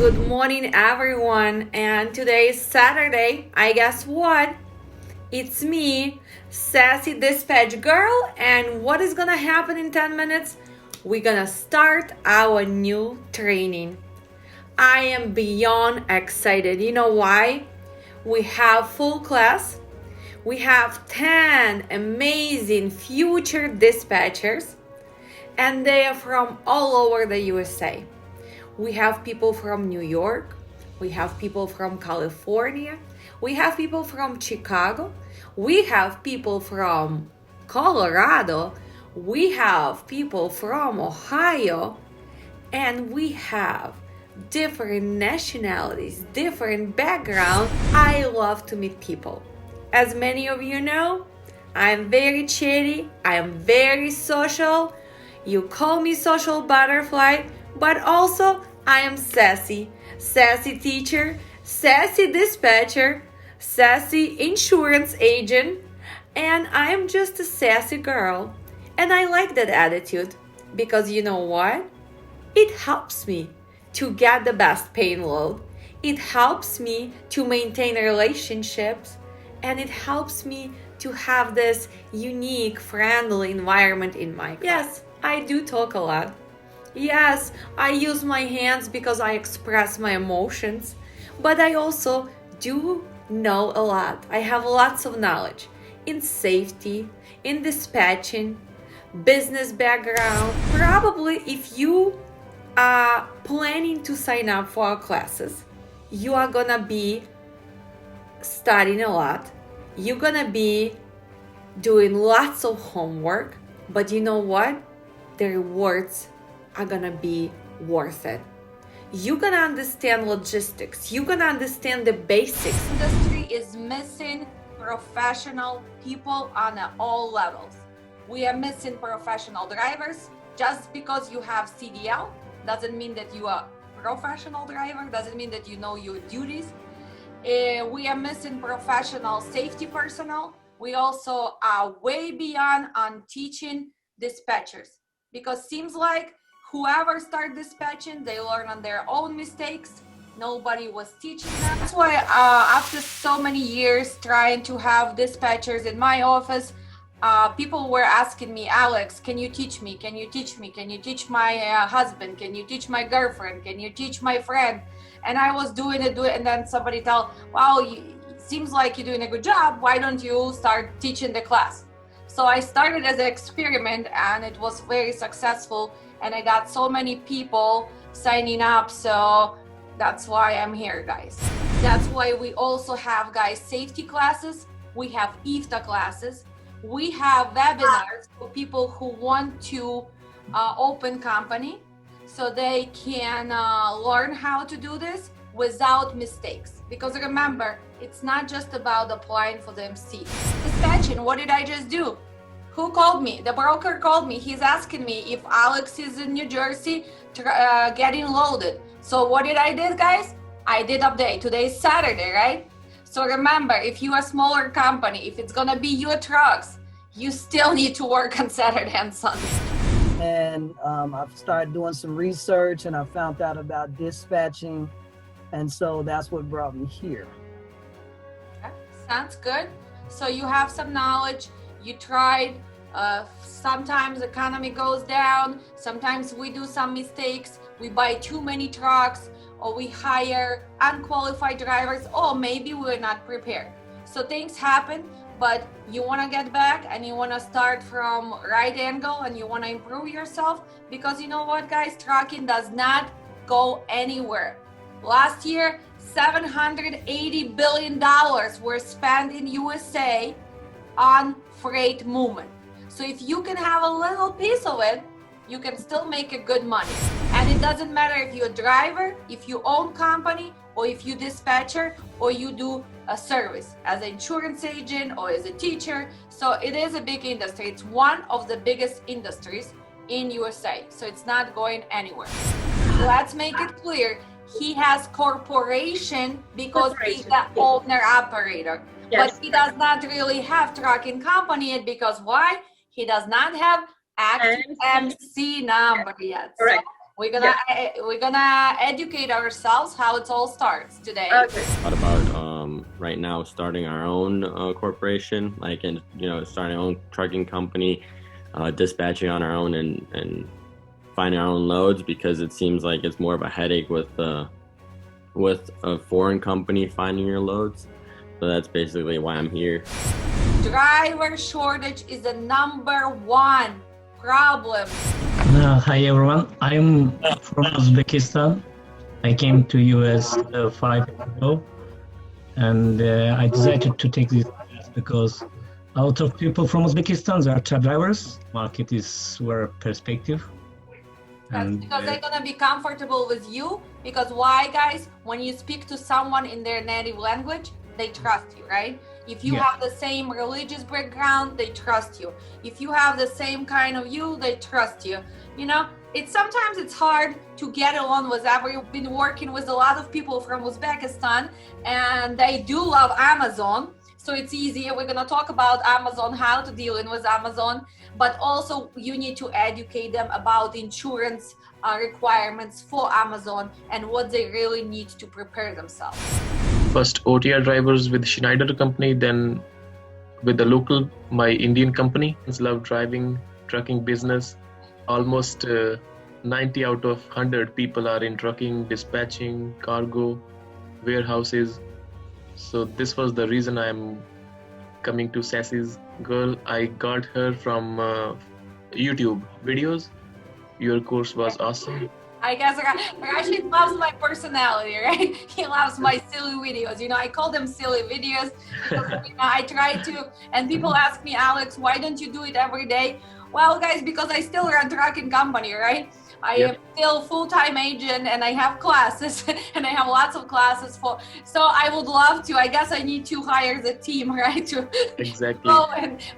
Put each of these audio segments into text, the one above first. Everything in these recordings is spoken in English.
Good morning, everyone. And today is Saturday. I guess what? It's me, Sassy Dispatch Girl. And what is gonna happen in 10 minutes? We're gonna start our new training. I am beyond excited. You know why? We have full class. We have 10 amazing future dispatchers, and they are from all over the USA. We have people from New York, we have people from California, we have people from Chicago, we have people from Colorado, we have people from Ohio, and we have different nationalities, different backgrounds. I love to meet people. As many of you know, I'm very chatty, I am very social. You call me social butterfly, but also I am sassy. Sassy teacher, sassy dispatcher, sassy insurance agent, and I am just a sassy girl. And I like that attitude because you know what? It helps me to get the best paying load. It helps me to maintain relationships, and it helps me to have this unique, friendly environment in my class. Yes, I do talk a lot. Yes, I use my hands because I express my emotions, but I also do know a lot. I have lots of knowledge in safety, in dispatching, business background. Probably if you are planning to sign up for our classes, you are gonna be studying a lot. You're gonna be doing lots of homework, but you know what? The rewards are gonna be worth it. You're gonna understand logistics. You're gonna understand the basics. Industry is missing professional people on all levels. We are missing professional drivers. Just because you have CDL doesn't mean that you are a professional driver, doesn't mean that you know your duties. We are missing professional safety personnel. We also are way beyond on teaching dispatchers, because seems like whoever start dispatching, they learn on their own mistakes. Nobody was teaching them. That's why after so many years trying to have dispatchers in my office, people were asking me, Alex, can you teach me? Can you teach me? Can you teach my husband? Can you teach my girlfriend? Can you teach my friend? And I was doing it, and then somebody tell, wow, it seems like you're doing a good job. Why don't you start teaching the class? So I started as an experiment, and it was very successful. And I got so many people signing up. So that's why I'm here, guys. That's why we also have, guys, safety classes. We have IFTA classes. We have webinars for people who want to open company, so they can learn how to do this without mistakes. Because remember, it's not just about applying for the MC. Dispatching, what did I just do? Who called me? The broker called me. He's asking me if Alex is in New Jersey getting loaded. So what did I do, guys? I did update. Today is Saturday, right? So remember, if you're a smaller company, if it's gonna be your trucks, you still need to work on Saturday and Sunday. And I've started doing some research, and I found out about dispatching, and so that's what brought me here. Okay. Sounds good. So you have some knowledge. You tried. Sometimes the economy goes down. Sometimes we do some mistakes. We buy too many trucks, or we hire unqualified drivers, or maybe we're not prepared. So things happen, but you want to get back and you want to start from right angle, and you want to improve yourself, because you know what, guys, trucking does not go anywhere. Last year, $780 billion were spent in USA on freight movement. So if you can have a little piece of it, you can still make a good money. And it doesn't matter if you're a driver, if you own company, or if you dispatcher, or you do a service as an insurance agent or as a teacher. So it is a big industry. It's one of the biggest industries in USA. So it's not going anywhere. Let's make it clear. He has corporation because he's the owner operator. Yes. But he does not really have trucking company yet, because why? He does not have active MC number yet. Correct. So We're gonna educate ourselves how it all starts today. Okay. What about right now starting our own corporation, like, and starting our own trucking company, dispatching on our own and finding our own loads, because it seems like it's more of a headache with a foreign company finding your loads. So that's basically why I'm here. Driver shortage is the #1 problem. Hi everyone, I'm from Uzbekistan. I came to US 5 years ago, and I decided to take this class because a lot of people from Uzbekistan are truck drivers. Market is where perspective. That's because they're gonna be comfortable with you. Because why, guys? When you speak to someone in their native language, they trust you, right? If you have the same religious background, they trust you. If you have the same kind of you, they trust you. You know, sometimes it's hard to get along with I've been working with a lot of people from Uzbekistan, and they do love Amazon. So it's easy. We're gonna talk about Amazon, how to deal with Amazon, but also you need to educate them about insurance requirements for Amazon and what they really need to prepare themselves. First OTR drivers with Schneider company, then with the local, my Indian company. I love driving, trucking business. Almost 90 out of 100 people are in trucking, dispatching, cargo, warehouses. So this was the reason I'm coming to Sassy's Girl. I got her from YouTube videos. Your course was awesome. I guess Rashid loves my personality, right? He loves my silly videos. You know, I call them silly videos because I try to, and people ask me, Alex, why don't you do it every day? Well, guys, because I still run trucking company, right? I am still full-time agent, and I have classes, and I have lots of classes so I would love to. I guess I need to hire the team, right? Exactly.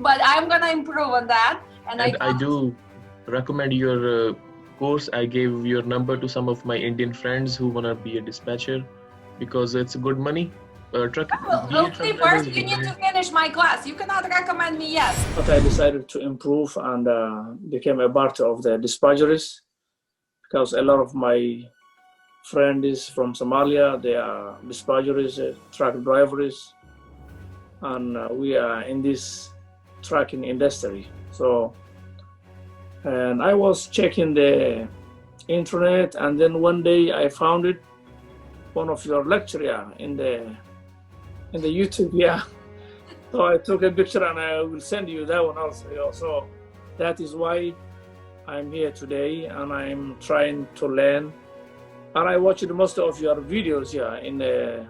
But I'm gonna improve on that. And I do recommend your course. I gave your number to some of my Indian friends who wanna be a dispatcher because it's good money. First, you need to finish my class. You cannot recommend me yet. But I decided to improve and became a part of the dispatchers because a lot of my friends from Somalia, they are dispatchers, truck drivers, and we are in this trucking industry. So, and I was checking the internet, and then one day I found it, one of your lecture in the YouTube, So I took a picture and I will send you that one also. So that is why I'm here today, and I'm trying to learn. And I watched most of your videos in the.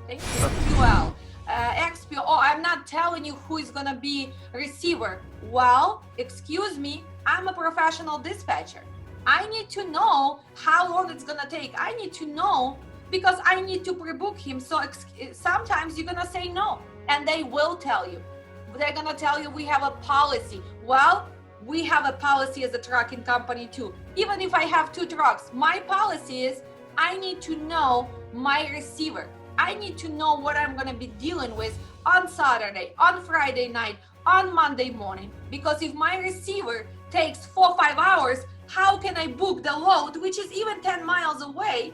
Thank you. Well, XP. Oh, I'm not telling you who is gonna be receiver. Well, excuse me. I'm a professional dispatcher. I need to know how long it's gonna take. I need to know. Because I need to pre-book him. So sometimes you're gonna say no, and they will tell you. They're gonna tell you we have a policy. Well, we have a policy as a trucking company too. Even if I have 2 trucks, my policy is I need to know my receiver. I need to know what I'm gonna be dealing with on Saturday, on Friday night, on Monday morning. Because if my receiver takes 4 or 5 hours, how can I book the load, which is even 10 miles away?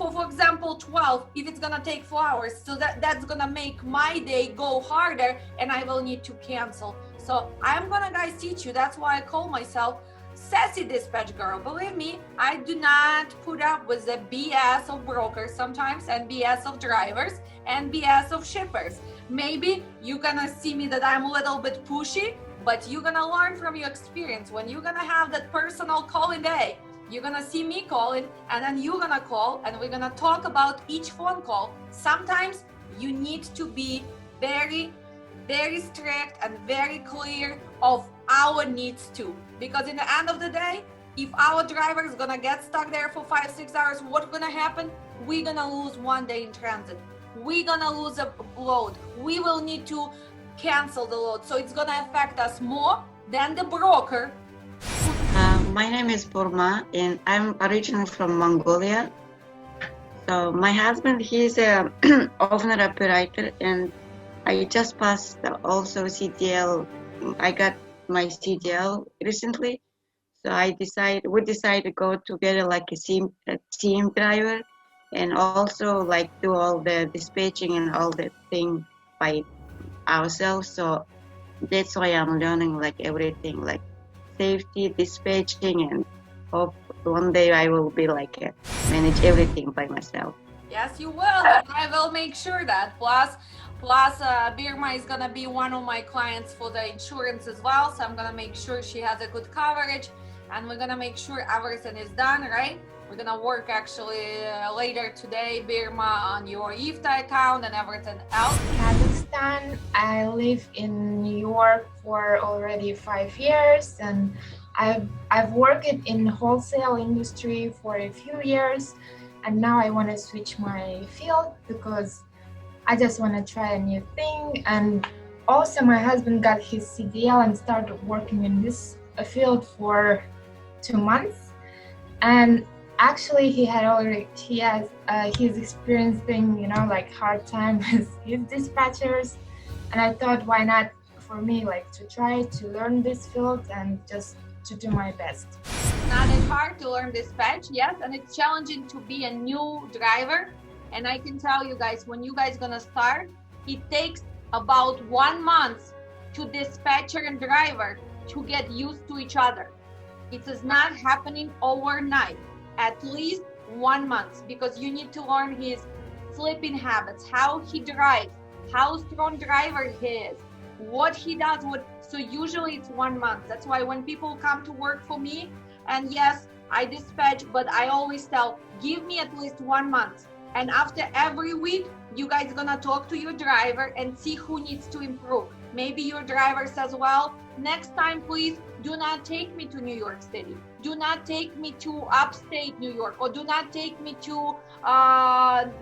For example, 12, if it's gonna take 4 hours, so that's gonna make my day go harder, and I will need to cancel. So I'm gonna, guys, teach you. That's why I call myself Sassy Dispatch Girl. Believe me, I do not put up with the BS of brokers sometimes, and BS of drivers, and BS of shippers. Maybe you're gonna see me that I'm a little bit pushy, but you're gonna learn from your experience. When you're gonna have that personal calling day, you're gonna see me calling, and then you're gonna call, and we're gonna talk about each phone call. Sometimes you need to be very, very strict and very clear of our needs too. Because in the end of the day, if our driver is gonna get stuck there for 5-6 hours, what's gonna happen? We're gonna lose 1 day in transit. We're gonna lose a load. We will need to cancel the load. So it's gonna affect us more than the broker. My name is Burma, and I'm originally from Mongolia. So my husband, he's a owner operator, and I just passed also CDL. I got my CDL recently, So we decided to go together like a team driver, and also like do all the dispatching and all the thing by ourselves. So that's why I'm learning like everything, like safety, dispatching, and hope one day I will be like manage everything by myself. Yes, you will, and I will make sure that. Plus, Birma is gonna be one of my clients for the insurance as well, so I'm gonna make sure she has a good coverage, and we're gonna make sure everything is done, right? We're gonna work actually later today, Birma, on your IFTA account and everything else. Kazakhstan. I live in New York for already 5 years, and I've worked in wholesale industry for a few years, and now I want to switch my field because I just want to try a new thing. And also my husband got his CDL and started working in this field for 2 months, and actually he's experiencing, you know, like hard time with his dispatchers, and I thought, why not for me, like to try to learn this field and just to do my best. Not as hard to learn dispatch, yes, and it's challenging to be a new driver. And I can tell you guys, when you guys gonna start, it takes about 1 month to dispatcher and driver to get used to each other. It is not happening overnight. At least 1 month, because you need to learn his sleeping habits, how he drives, how strong driver he is, what he does. So usually it's 1 month. That's why when people come to work for me, and yes, I dispatch, but I always tell, give me at least 1 month. And after every week, you guys gonna talk to your driver and see who needs to improve. Maybe your driver says, well, next time, please do not take me to New York City. Do not take me to upstate New York, or do not take me to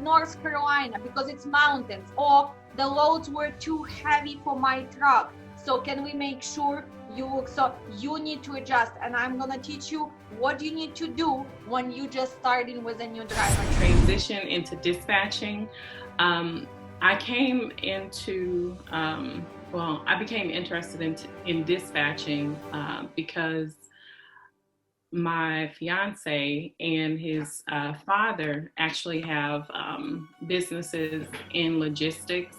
North Carolina because it's mountains, or the loads were too heavy for my truck. So can we make sure you need to adjust, and I'm gonna teach you what you need to do when you just starting with a new driver. Transition into dispatching. I came into I became interested in dispatching because my fiance and his father actually have businesses in logistics,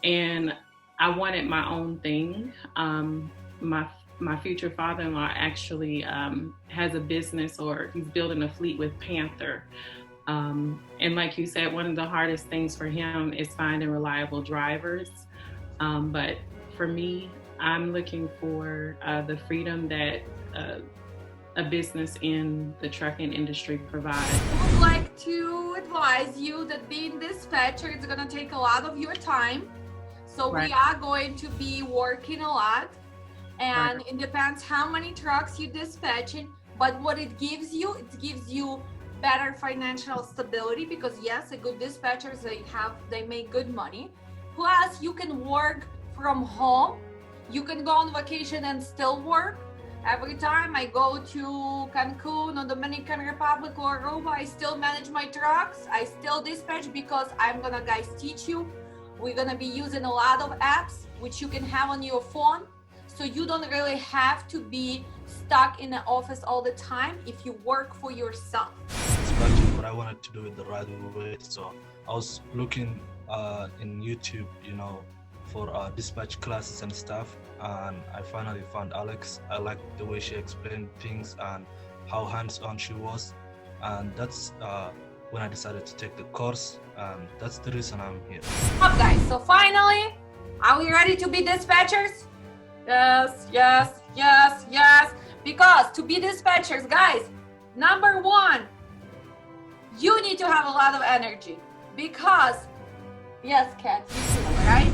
and I wanted my own thing. My future father-in-law actually has a business, or he's building a fleet with Panther. And like you said, one of the hardest things for him is finding reliable drivers. But for me, I'm looking for the freedom that a business in the trucking industry provides. I would like to advise you that being dispatcher is going to take a lot of your time. So Right. we are going to be working a lot, and Right. it depends how many trucks you're dispatching. But what it gives you better financial stability, because yes, a good dispatchers, they make good money. Plus you can work from home. You can go on vacation and still work. Every time I go to Cancun or Dominican Republic or Aruba, I still manage my trucks. I still dispatch, because I'm gonna, guys, teach you. We're gonna be using a lot of apps which you can have on your phone. So you don't really have to be stuck in the office all the time if you work for yourself. Dispatching, but I wanted to do it the right way. So I was looking in YouTube, you know, for dispatch classes and stuff, and I finally found Alex. I liked the way she explained things and how hands-on she was, and that's when I decided to take the course, and that's the reason I'm here. Up, guys, so finally, are we ready to be dispatchers? Yes, yes, yes, yes. Because to be dispatchers, guys, number one, you need to have a lot of energy. Because, yes, Kat, you too, right?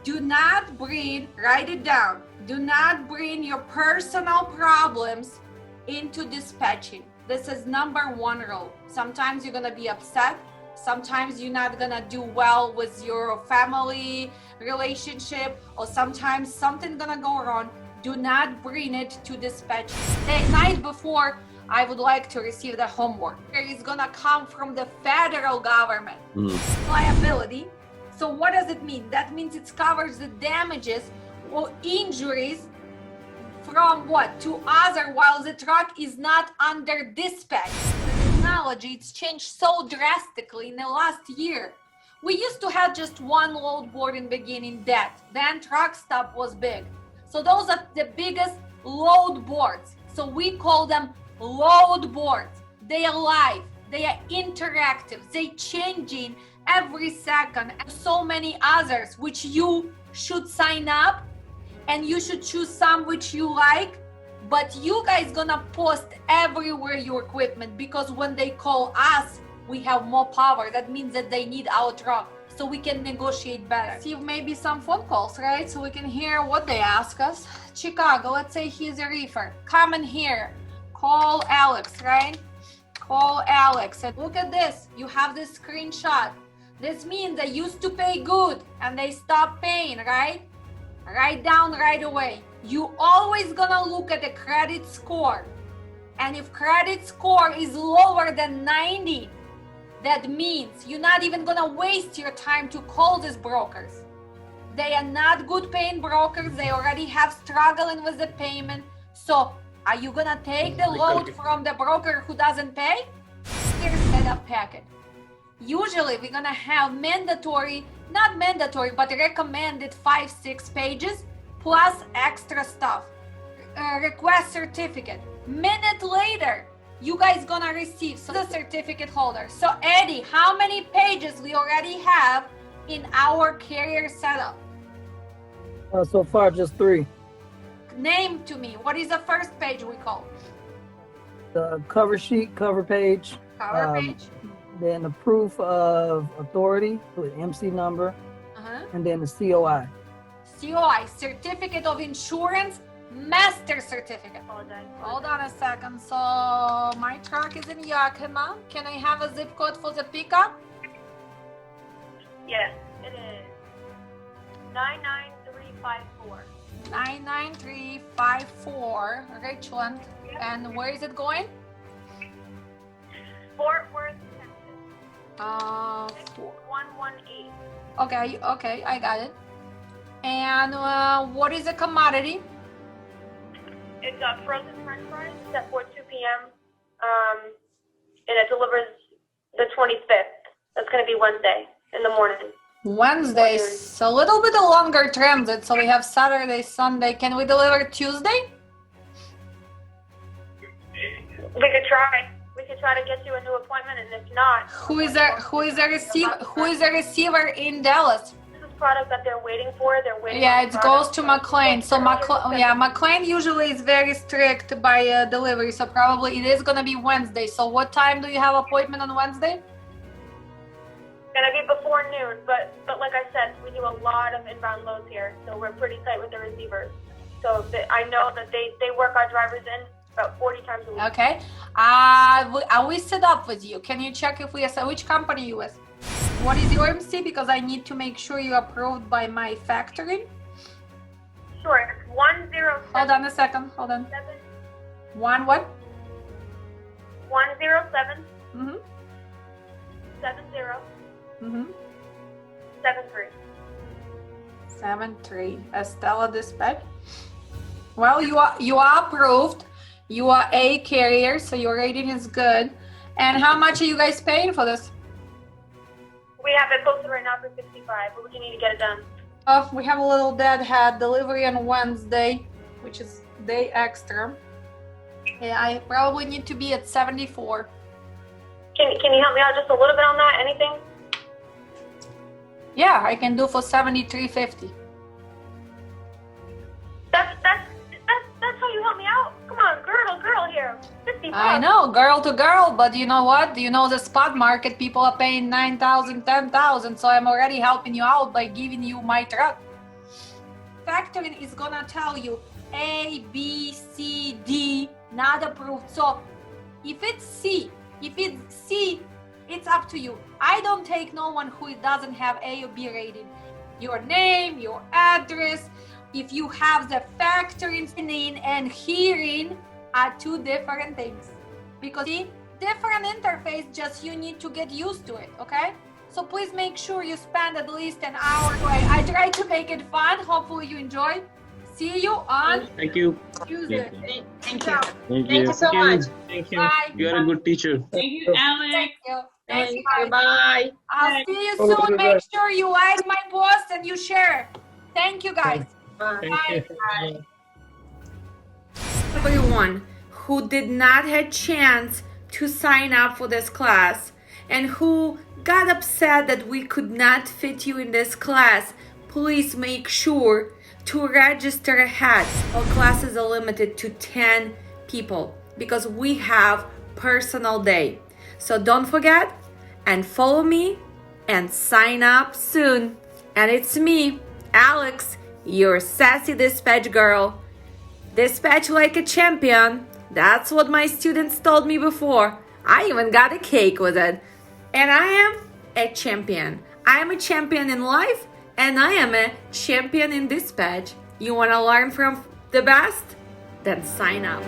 Do not write it down. Do not bring your personal problems into dispatching. This is number one rule. Sometimes you're gonna be upset. Sometimes you're not gonna do well with your family relationship, or sometimes something's gonna go wrong. Do not bring it to dispatch. The night before, I would like to receive the homework. It's gonna come from the federal government. Liability. So what does it mean? That means it covers the damages or injuries from what to other while the truck is not under dispatch. The technology, it's changed so drastically in the last year. We used to have just one load board in beginning, DAT. Then truck stop was big. So those are the biggest load boards. So we call them load boards. They are live, they are interactive, they changing every second. And so many others which you should sign up, and you should choose some which you like, but you guys gonna post everywhere your equipment, because when they call us, we have more power. That means that they need our truck, so we can negotiate better. See maybe some phone calls, right? So we can hear what they ask us. Chicago, let's say he's a reefer. Come in here, call Alex, right? Call Alex and look at this. You have this screenshot. This means they used to pay good and they stopped paying, right? Write down right away. You always gonna look at the credit score. And if credit score is lower than 90, that means you're not even gonna waste your time to call these brokers. They are not good paying brokers. They already have struggling with the payment. So are you gonna take the load from the broker who doesn't pay? Here's setup packet. Usually we're gonna have mandatory, not mandatory, but recommended 5-6 pages plus extra stuff. Request certificate. Minute later, you guys gonna receive the certificate holder. So Eddie, how many pages we already have in our carrier setup? So far, just 3. Name to me. What is the first page we call? The cover sheet, cover page. Cover page. Then the proof of authority with MC number, and then the COI. COI, certificate of insurance, master certificate. Hold on a second. So my truck is in Yakima. Can I have a zip code for the pickup? Yes, it is 99354. 99354, Richland. And where is it going? Fort Worth, Texas. 118. Okay, I got it. And what is the commodity? It's frozen French fries at 2 p.m. And it delivers the 25th. That's going to be Wednesday in the morning. Wednesday, so a little bit of longer transit. So we have Saturday, Sunday. Can we deliver Tuesday? We could try. We could try to get you a new appointment, and if not, Who is the receiver in Dallas? This is product that they're waiting for. They're waiting. Yeah, it goes to McLean. So McLean usually is very strict by delivery. So probably it is gonna be Wednesday. So what time do you have appointment on Wednesday? Gonna be before noon, but like I said, we do a lot of inbound loads here, so we're pretty tight with the receivers. So I know that they work our drivers in about 40 times a week. Okay. Are we set up with you? Can you check if we are, which company you with? What is your MC? Because I need to make sure you're approved by my factory. Sure, it's 107. Hold on a second, hold on. 1 what? 107. 70. 73. 73. Estella Dispatch. Well, you are approved. You are a carrier, so your rating is good. And how much are you guys paying for this? We have it posted right now for 65, but we can need to get it done. We have a little deadhead delivery on Wednesday, which is day extra. Yeah, I probably need to be at 74. Can you help me out just a little bit on that? Anything? Yeah, I can do for 73.50. That's how you help me out. Come on, girl here. 50 bucks. I know, girl to girl, but you know what? You know the spot market, people are paying 9,000, 10,000, so I'm already helping you out by giving you my truck. Factoring is gonna tell you A, B, C, D, not approved. So if it's C, it's up to you. I don't take no one who doesn't have A or B rating. Your name, your address, if you have the factoring and hearing are 2 different things. Because the different interface, just you need to get used to it, okay? So please make sure you spend at least an hour. I try to make it fun. Hopefully you enjoy. See you on Thank you. Tuesday. Thank you. Ciao. Thank Thank you you. so much. Thank you. Bye. You are a good teacher. Thank you, Alex. Thank you. Thank Thank you. you, guys. Bye. I'll see you Oh, soon. okay, Make guys. sure you like my post and you share. Thank you, guys. Bye. Thank Bye. you. Everyone who did not have chance to sign up for this class and who got upset that we could not fit you in this class, please make sure to register ahead. Our classes are limited to 10 people because we have personal day. So don't forget and follow me and sign up soon. And it's me, Alex, your sassy dispatch girl. Dispatch like a champion. That's what my students told me before. I even got a cake with it. And I am a champion. I am a champion in life and I am a champion in dispatch. You want to learn from the best? Then sign up.